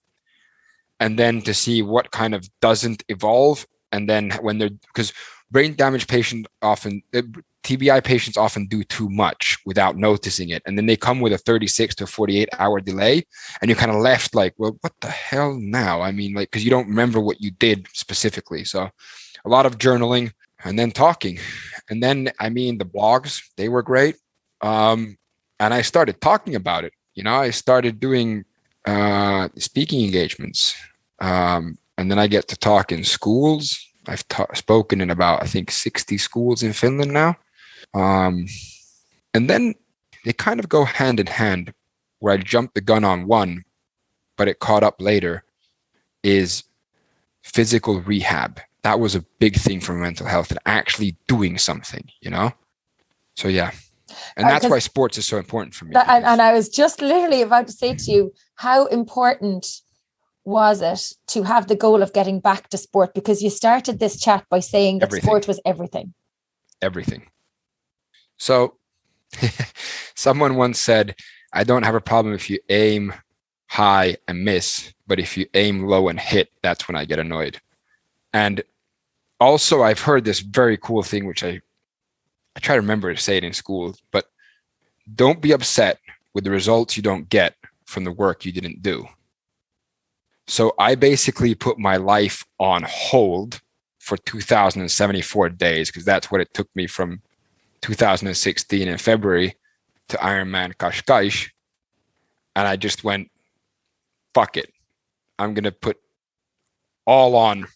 B: and then to see what kind of doesn't evolve. And then when because brain damage patients often, TBI patients often do too much without noticing it. And then they come with a 36 to 48 hour delay and you're kind of left like, well, what the hell now? I mean, like, because you don't remember what you did specifically. So a lot of journaling and then talking. And then, the blogs, they were great. And I started talking about it. I started doing speaking engagements. And then I get to talk in schools. I've spoken in about, I think, 60 schools in Finland now. And then they kind of go hand in hand where I jumped the gun on one, but it caught up later, is physical rehab. That was a big thing for mental health and actually doing something, So, yeah. And that's why sports is so important for me.
A: And I was just literally about to say to you, how important was it to have the goal of getting back to sport? Because you started this chat by saying that sport was everything.
B: Everything. So someone once said, I don't have a problem if you aim high and miss, but if you aim low and hit, that's when I get annoyed. And also I've heard this very cool thing, which I try to remember to say it in school, but don't be upset with the results you don't get from the work you didn't do. So I basically put my life on hold for 2,074 days because that's what it took me from 2016 in February to Ironman Kashkaish. And I just went, fuck it. I'm going to put all on.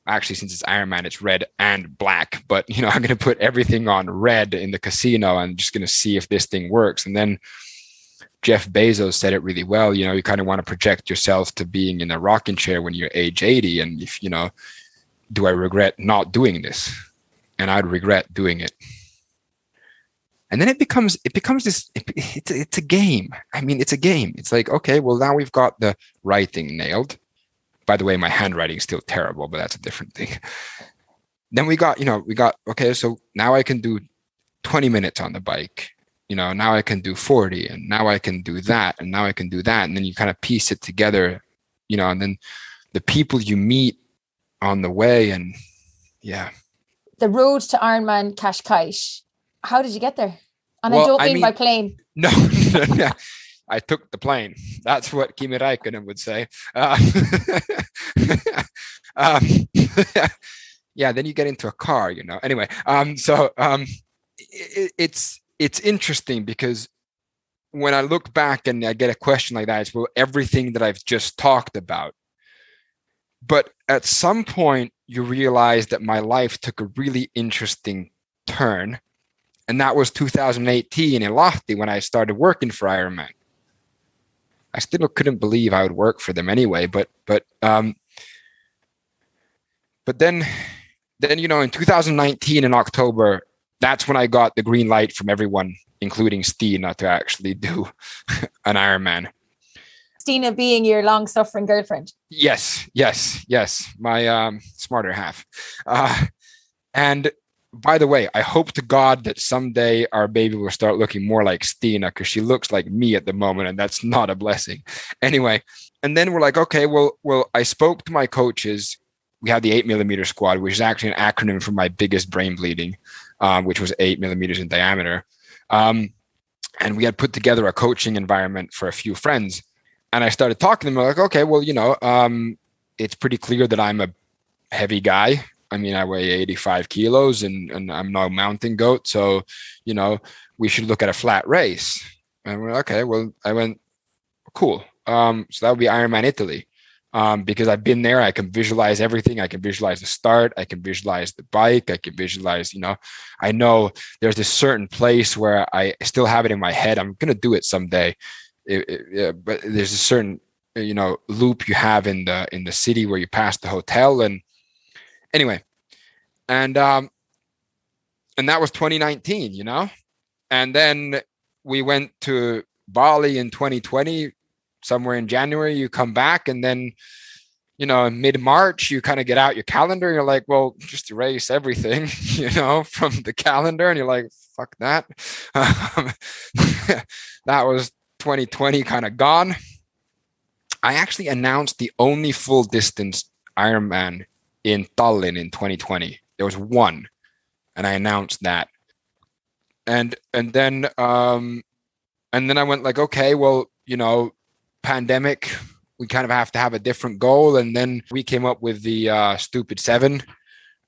B: Actually, since it's Ironman, it's red and black. But, I'm going to put everything on red in the casino and just going to see if this thing works. And then Jeff Bezos said it really well. You kind of want to project yourself to being in a rocking chair when you're age 80. And if, do I regret not doing this? And I'd regret doing it. And then it becomes this, it's a game. It's a game. It's like, okay, well, now we've got the writing nailed. By the way, my handwriting is still terrible, but that's a different thing. Then we got, okay, so now I can do 20 minutes on the bike. Now I can do 40, and now I can do that, and now I can do that. And then you kind of piece it together, and then the people you meet on the way, and yeah.
A: The road to Ironman Cascais, how did you get there? And I don't mean by plane.
B: No, I took the plane. That's what Kimi Räikkönen would say. Yeah, then you get into a car, Anyway, it's interesting because when I look back and I get a question like that, it's everything that I've just talked about. But at some point, you realize that my life took a really interesting turn. And that was 2018 in Lahti when I started working for Ironman. I still couldn't believe I would work for them anyway. But then in 2019 in October, that's when I got the green light from everyone, including Stina, to actually do an Ironman.
A: Stina being your long-suffering girlfriend.
B: Yes. My smarter half. And by the way, I hope to God that someday our baby will start looking more like Stina, because she looks like me at the moment, and that's not a blessing. Anyway, and then we're like, okay, well, I spoke to my coaches. We had the 8mm squad, which is actually an acronym for my biggest brain bleeding, which was 8mm in diameter. And we had put together a coaching environment for a few friends. And I started talking to them like, okay, well, it's pretty clear that I'm a heavy guy. I mean, I weigh 85 kilos and I'm no mountain goat. So, we should look at a flat race. And we're okay. Well, I went, cool. So that would be Ironman Italy. Because I've been there, I can visualize everything. I can visualize the start. I can visualize the bike. I can visualize, I know there's this certain place where I still have it in my head. I'm going to do it someday. But there's a certain, loop you have in the city where you pass the hotel. And anyway, and that was 2019, and then we went to Bali in 2020. Somewhere in January, you come back, and then, in mid-March, you kind of get out your calendar. And you're like, well, just erase everything, from the calendar. And you're like, fuck that. That was 2020 kind of gone. I actually announced the only full distance Ironman in Tallinn in 2020. There was one, and I announced that. And then I went like, okay, well, pandemic, we kind of have to have a different goal. And then we came up with the stupid 7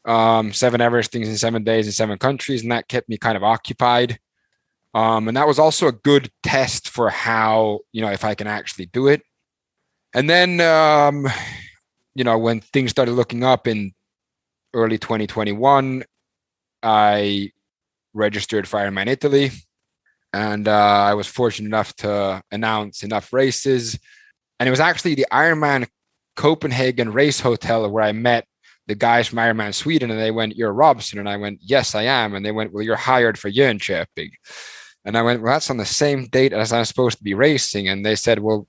B: Everestings in 7 days in 7 countries. And that kept me kind of occupied. And that was also a good test for how, if I can actually do it. And then, when things started looking up in early 2021, I registered for Ironman Italy. And I was fortunate enough to announce enough races. And it was actually the Ironman Copenhagen race hotel where I met the guys from Ironman Sweden. And they went, "You're Robson." And I went, "Yes, I am." And they went, "Well, you're hired for Jönköping." And I went, "Well, that's on the same date as I'm supposed to be racing." And they said, "Well,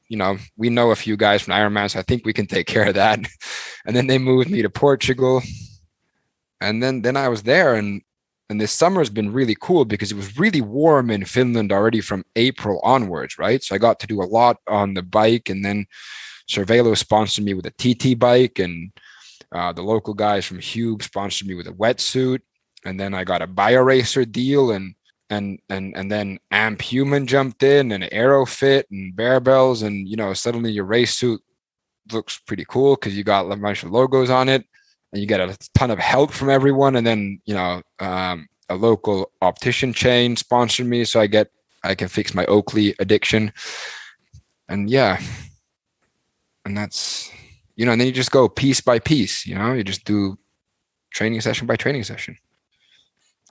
B: we know a few guys from Ironman, so I think we can take care of that." And then they moved me to Portugal. And then I was there. And this summer has been really cool because it was really warm in Finland already from April onwards, right? So I got to do a lot on the bike. And then Cervelo sponsored me with a TT bike. And the local guys from Hube sponsored me with a wetsuit. And then I got a BioRacer deal. And then Amp Human jumped in, and Aerofit and Bear Bells. And, suddenly your race suit looks pretty cool because you got a bunch of logos on it. And you get a ton of help from everyone. And then, a local optician chain sponsored me. So I can fix my Oakley addiction. And yeah. And that's, and then you just go piece by piece, you just do training session by training session.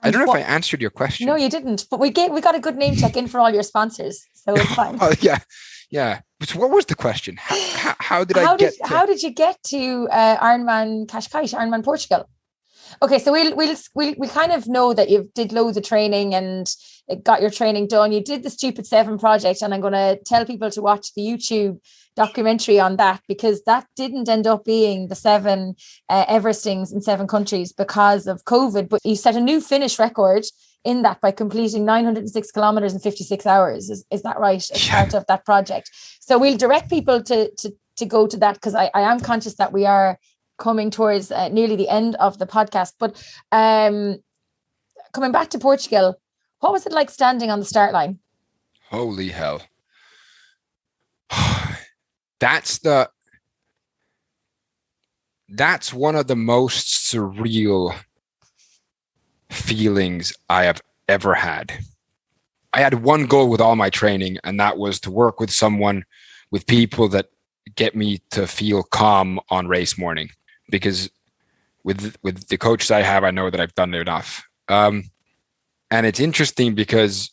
B: I don't know if I answered your question.
A: No, you didn't. But we got a good name check in for all your sponsors. So it's fine.
B: Oh, yeah. Yeah. So what was the question? How did
A: How did you get to Ironman Cascais, Ironman Portugal? Okay, so we kind of know that you did loads of training and got your training done. You did the Stupid 7 project, and I'm going to tell people to watch the YouTube documentary on that, because that didn't end up being the 7 Everestings in 7 countries because of COVID. But you set a new Finnish record in that by completing 906 kilometers in 56 hours. Is that right? As part of that project. So we'll direct people to go to that, because I am conscious that we are coming towards nearly the end of the podcast. But coming back to Portugal, what was it like standing on the start line?
B: Holy hell. That's one of the most surreal feelings I have ever had. I had one goal with all my training, and that was to work with people that get me to feel calm on race morning, because with the coaches I have, I know that I've done enough. And it's interesting because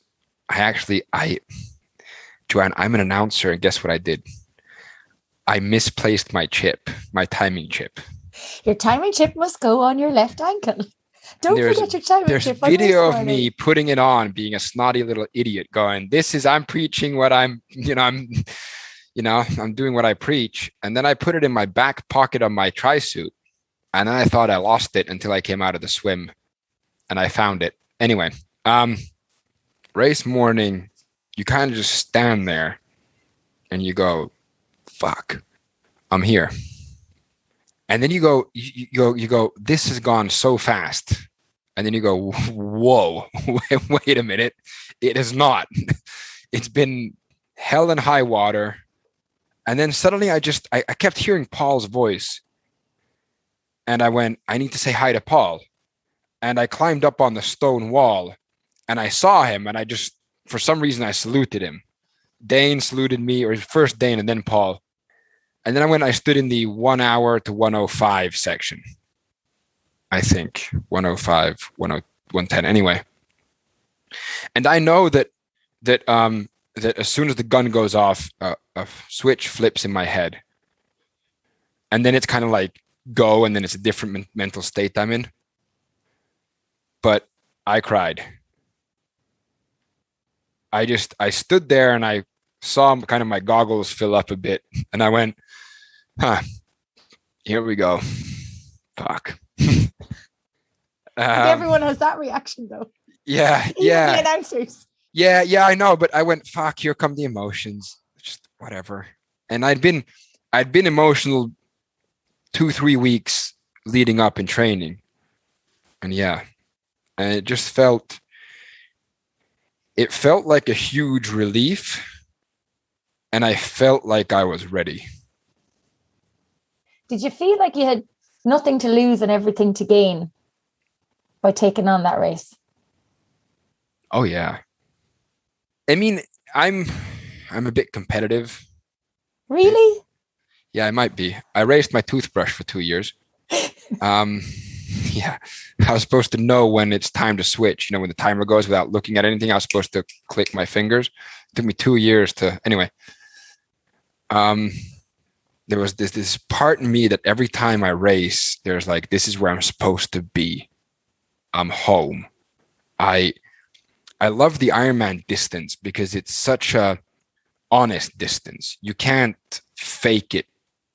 B: Joanne, I'm an announcer, and guess what I did? I misplaced my timing chip.
A: Your timing chip must go on your left ankle. Don't forget your timing chip.
B: There's video of me putting it on, being a snotty little idiot, going, I'm preaching what I'm doing what I preach. And then I put it in my back pocket of my tri-suit. And then I thought I lost it until I came out of the swim and I found it. Anyway, race morning, you kind of just stand there and you go, fuck, I'm here. And then you go, this has gone so fast. And then you go, whoa, wait a minute. It has not. It's been hell and high water. And then suddenly I kept hearing Paul's voice. And I went, I need to say hi to Paul. And I climbed up on the stone wall and I saw him, and for some reason, I saluted him. Dane saluted me, or first Dane and then Paul. And then I stood in the 1 hour to 105 section. I think 105, 110. Anyway. And I know that as soon as the gun goes off, a switch flips in my head. And then it's kind of like go, and then it's a different mental state I'm in. But I cried. I stood there and I saw kind of my goggles fill up a bit, and I went, here we go. Fuck.
A: Everyone has that reaction though.
B: Yeah.
A: Even the announcers.
B: Yeah, I know, but I went, fuck, here come the emotions. Just whatever. And I'd been emotional 2-3 weeks leading up in training. And it just felt like a huge relief, and I felt like I was ready.
A: Did you feel like you had nothing to lose and everything to gain by taking on that race?
B: Oh yeah. I mean, I'm a bit competitive.
A: Really?
B: Yeah, I might be. I raced my toothbrush for 2 years. Yeah, I was supposed to know when it's time to switch. When the timer goes without looking at anything, I was supposed to click my fingers. It took me 2 years to, anyway. There was this part in me that every time I race, there's like, this is where I'm supposed to be. I'm home. I love the Ironman distance because it's such a honest distance. You can't fake it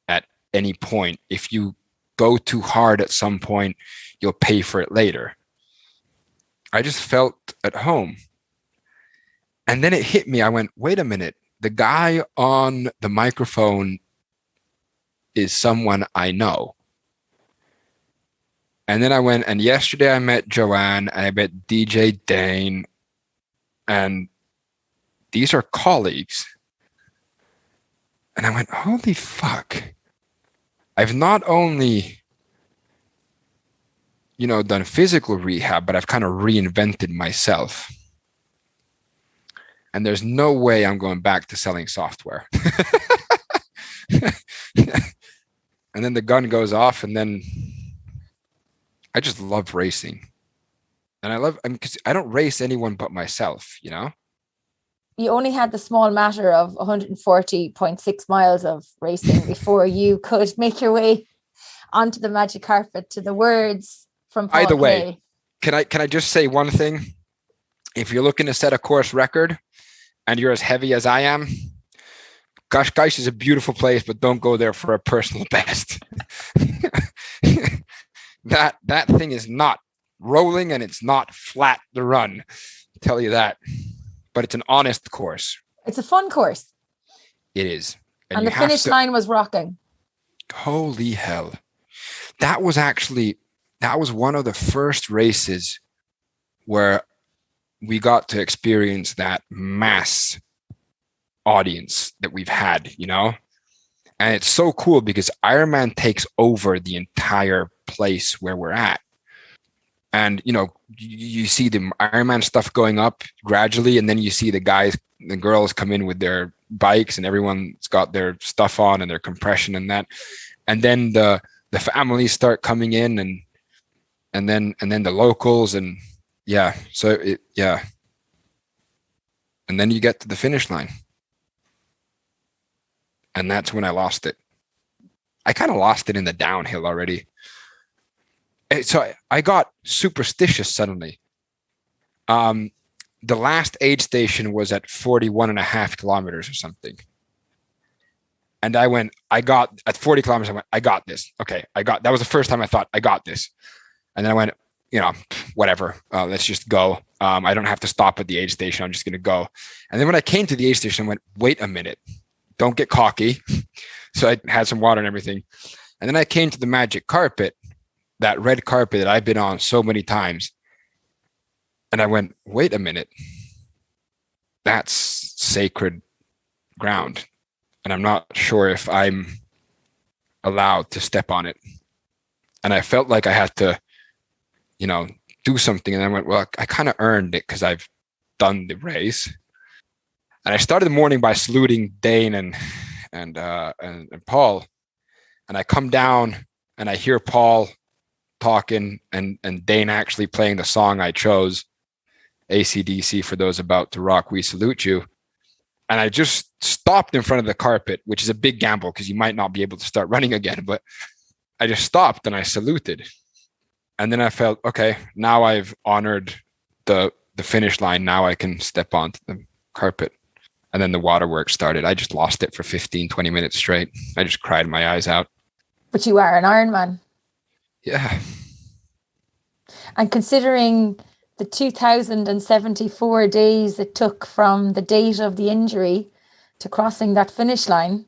B: at any point. If you go too hard at some point, you'll pay for it later. I just felt at home. And then it hit me. I went, wait a minute. The guy on the microphone is someone I know. And then I went, and yesterday I met Joanne, and I met DJ Dane, and these are colleagues. And I went, holy fuck. I've not only, done physical rehab, but I've kind of reinvented myself. And there's no way I'm going back to selling software. And then the gun goes off, and then I just love racing. And because I don't race anyone but myself, You
A: only had the small matter of 140.6 miles of racing before you could make your way onto the magic carpet to the words from Paul
B: Either
A: Gray.
B: way, can I just say one thing? If you're looking to set a course record and you're as heavy as I am, Gush is a beautiful place, but don't go there for a personal best. That thing is not rolling and it's not flat the run. I'll tell you that. But it's an honest course.
A: It's a fun course.
B: It is.
A: And the finish line was rocking.
B: Holy hell. That was one of the first races where we got to experience that mass audience that we've had, you know? And it's so cool because Ironman takes over the entire place where we're at. And, you know, you see the Ironman stuff going up gradually, and then you see the guys, the girls come in with their bikes, and everyone's got their stuff on and their compression and that. And then the families start coming in, and then the locals, and yeah. So yeah. And then you get to the finish line. And that's when I lost it. I kind of lost it in the downhill already. So I got superstitious suddenly. The last aid station was at 41.5 kilometers or something. And at 40 kilometers, I went, I got this. Okay, that was the first time I thought, I got this. And then I went, you know, whatever, let's just go. I don't have to stop at the aid station. I'm just going to go. And then when I came to the aid station, I went, wait a minute, don't get cocky. So I had some water and everything. And then I came to the magic carpet, that red carpet that I've been on so many times. And I went, wait a minute, that's sacred ground. And I'm not sure if I'm allowed to step on it. And I felt like I had to, you know, do something. And I went, well, I kind of earned it because I've done the race. And I started the morning by saluting Dane and Paul. And I come down and I hear Paul talking and Dane actually playing the song I chose, AC/DC, for those about to rock, we salute you. And I just stopped in front of the carpet, which is a big gamble because you might not be able to start running again. But I just stopped and I saluted. And then I felt, okay, now I've honored the finish line. Now I can step onto the carpet. And then the waterworks started. I just lost it for 15, 20 minutes straight. I just cried my eyes out.
A: But you are an Ironman.
B: Yeah.
A: And considering the 2,074 days it took from the date of the injury to crossing that finish line,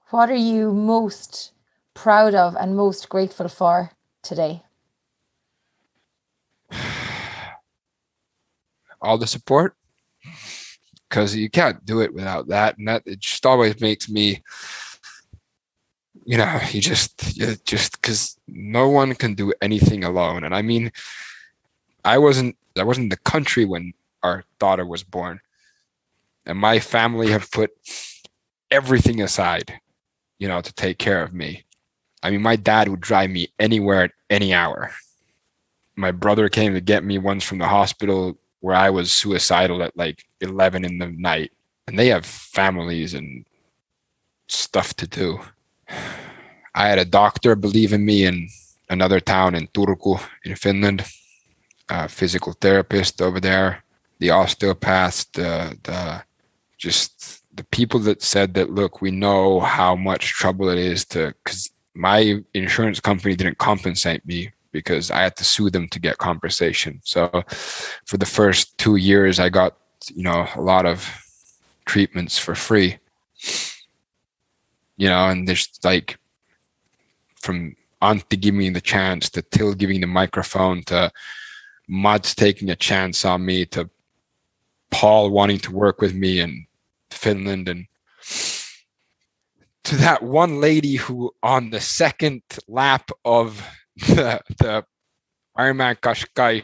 A: what are you most proud of and most grateful for today?
B: All the support, because you can't do it without that. And that, it just always makes me, you know, you just because no one can do anything alone. And I mean, I wasn't in the country when our daughter was born, and my family have put everything aside, you know, to take care of me. I mean, my dad would drive me anywhere at any hour. My brother came to get me once from the hospital where I was suicidal at like 11 in the night, and they have families and stuff to do. I had a doctor believe in me in another town in Turku in Finland, a physical therapist over there, the osteopaths, just the people that said that, look, we know how much trouble it is because my insurance company didn't compensate me because I had to sue them to get compensation. So for the first 2 years, I got, you know, a lot of treatments for free, you know, and there's like from Antti giving me the chance to Till giving the microphone to Mads taking a chance on me to Paul wanting to work with me in Finland, and to that one lady who on the second lap of the Ironman Kashkai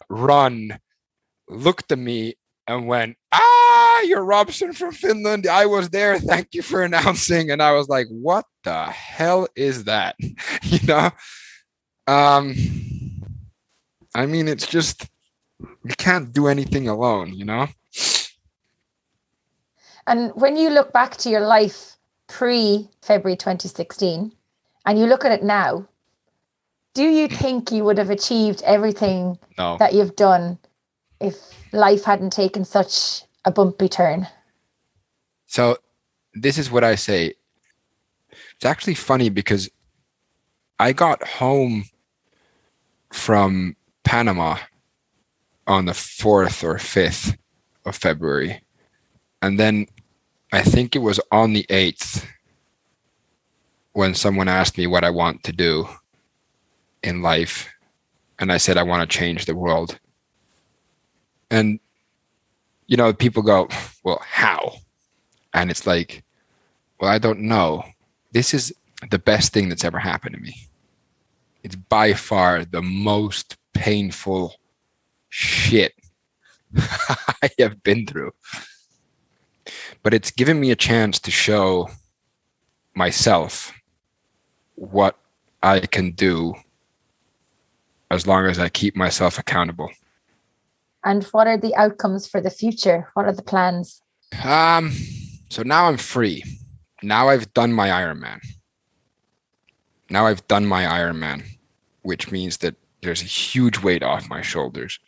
B: run looked at me and went, you're Robson from Finland. I was there. Thank you for announcing. And I was like, what the hell is that? You know? I mean, it's just, you can't do anything alone, you know?
A: And when you look back to your life pre-February 2016, and you look at it now, do you think you would have achieved everything that you've done if life hadn't taken such a bumpy turn?
B: So this is what I say. It's actually funny because I got home from Panama on the 4th or 5th of February. And then I think it was on the 8th when someone asked me what I want to do in life. And I said, I want to change the world. And, you know, people go, well, how? And it's like, well, I don't know. This is the best thing that's ever happened to me. It's by far the most painful shit I have been through. But it's given me a chance to show myself what I can do as long as I keep myself accountable.
A: And what are the outcomes for the future? What are the plans?
B: So now I'm free. Now I've done my Ironman. Which means that there's a huge weight off my shoulders.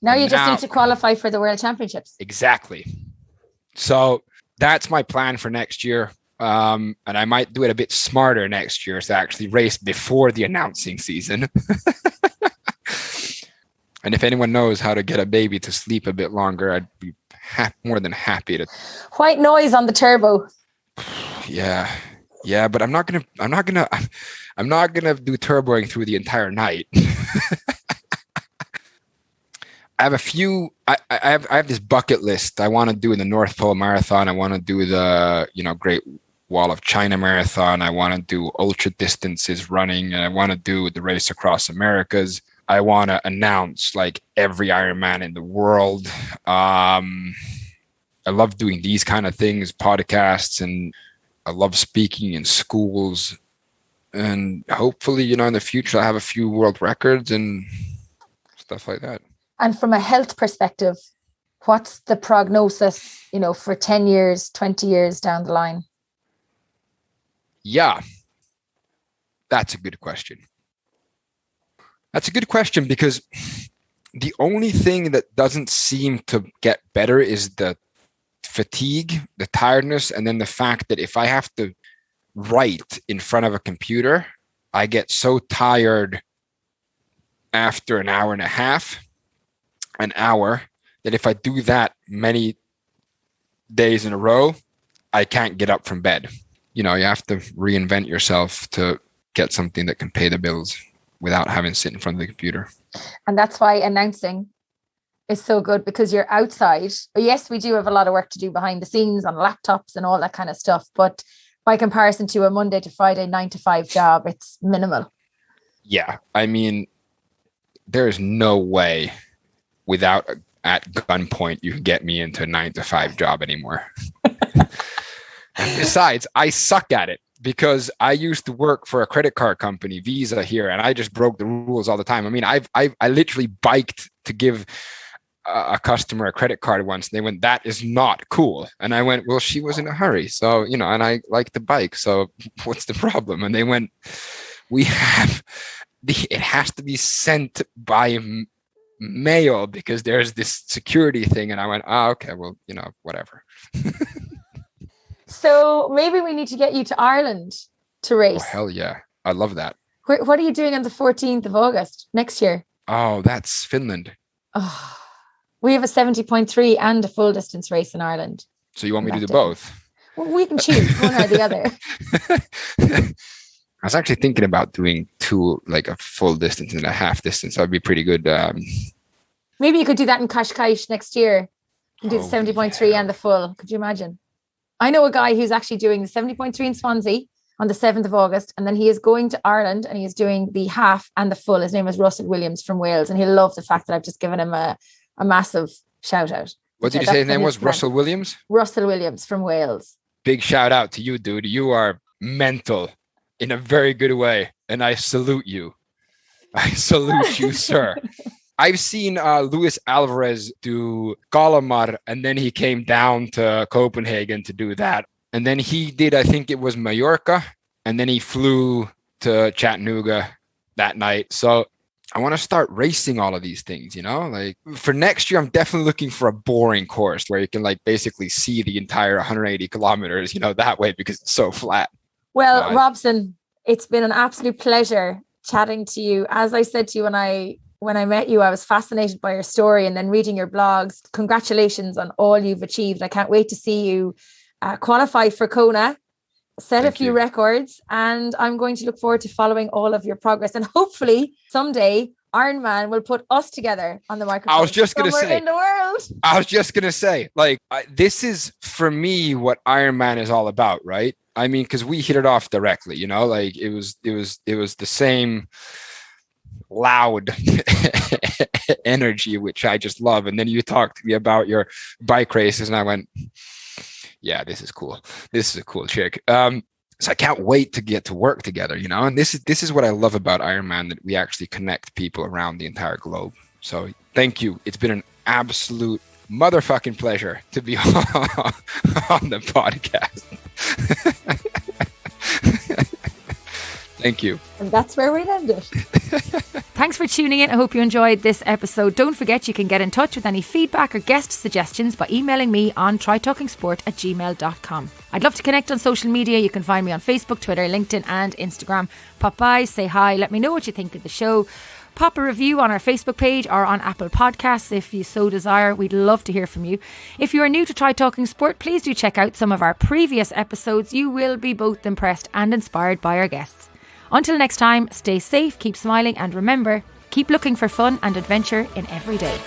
A: Now you just need to qualify for the World Championships.
B: Exactly. So that's my plan for next year. And I might do it a bit smarter next year to actually race before the announcing season. And if anyone knows how to get a baby to sleep a bit longer, I'd be more than happy to.
A: White noise on the turbo.
B: Yeah, but I'm not gonna do turboing through the entire night. I have a few. I have this bucket list. I want to do the North Pole Marathon. I want to do the Great Wall of China Marathon. I want to do ultra distances running, and I want to do the Race Across Americas. I want to announce like every Ironman in the world. I love doing these kind of things, podcasts, and I love speaking in schools. And hopefully, in the future, I'll have a few world records and stuff like that.
A: And from a health perspective, what's the prognosis, for 10 years, 20 years down the line?
B: Yeah, that's a good question. That's a good question because the only thing that doesn't seem to get better is the fatigue, the tiredness, and then the fact that if I have to write in front of a computer, I get so tired after an hour and a half, an hour, that if I do that many days in a row, I can't get up from bed. You have to reinvent yourself to get something that can pay the bills without having to sit in front of the computer.
A: And that's why announcing is so good, because you're outside. Yes, we do have a lot of work to do behind the scenes on laptops and all that kind of stuff. But by comparison to a Monday to Friday 9-to-5 job, it's minimal.
B: Yeah. I mean, there's no way at gunpoint you can get me into a 9-to-5 job anymore. Besides, I suck at it. Because I used to work for a credit card company, Visa here, and I just broke the rules all the time. I mean, I literally biked to give a customer a credit card once. And they went, "That is not cool." And I went, "Well, she was in a hurry. So, and I like the bike. So what's the problem?" And they went, it has to be sent by mail because there's this security thing. And I went, okay, well, whatever.
A: So maybe we need to get you to Ireland to race.
B: Oh, hell yeah. I love that.
A: What are you doing on the 14th of August next year?
B: Oh, that's Finland.
A: Oh, we have a 70.3 and a full distance race in Ireland.
B: So you want me to do both?
A: Well, we can choose one or the other.
B: I was actually thinking about doing two, like a full distance and a half distance. That would be pretty good.
A: Maybe you could do that in Cascais next year. You do the 70.3 and the full. Could you imagine? I know a guy who's actually doing the 70.3 in Swansea on the 7th of August, and then he is going to Ireland and he is doing the half and the full. His name is Russell Williams from Wales, and he'll love the fact that I've just given him a massive shout out.
B: What did you say his name was? Russell Williams?
A: Russell Williams from Wales.
B: Big shout out to you, dude. You are mental in a very good way, and I salute you. I salute you, sir. I've seen Luis Alvarez do Gallimar, and then he came down to Copenhagen to do that. And then he did, I think it was Mallorca, and then he flew to Chattanooga that night. So I want to start racing all of these things, like for next year, I'm definitely looking for a boring course where you can like basically see the entire 180 kilometers, that way, because it's so flat.
A: Well, Robson, it's been an absolute pleasure chatting to you. As I said to you when I met you, I was fascinated by your story, and then reading your blogs. Congratulations on all you've achieved. I can't wait to see you qualify for Kona, set a few records, and I'm going to look forward to following all of your progress. And hopefully someday Ironman will put us together on the microphone.
B: I was just going to say,
A: in the world.
B: I was just going to say, like, this is for me what Ironman is all about, right? I mean, because we hit it off directly, you know, like it was the same loud energy, which I just love. And then you talked to me about your bike races, and I went, yeah, this is cool. This is a cool chick. So I can't wait to get to work together, you know. And this is what I love about Ironman, that we actually connect people around the entire globe. So thank you. It's been an absolute motherfucking pleasure to be on the podcast. Thank you.
A: And that's where we end it. Thanks for tuning in. I hope you enjoyed this episode. Don't forget you can get in touch with any feedback or guest suggestions by emailing me on trytalkingsport@gmail.com. I'd love to connect on social media. You can find me on Facebook, Twitter, LinkedIn and Instagram. Pop by, say hi, let me know what you think of the show. Pop a review on our Facebook page or on Apple Podcasts if you so desire. We'd love to hear from you. If you are new to Try Talking Sport, please do check out some of our previous episodes. You will be both impressed and inspired by our guests. Until next time, stay safe, keep smiling, and remember, keep looking for fun and adventure in every day.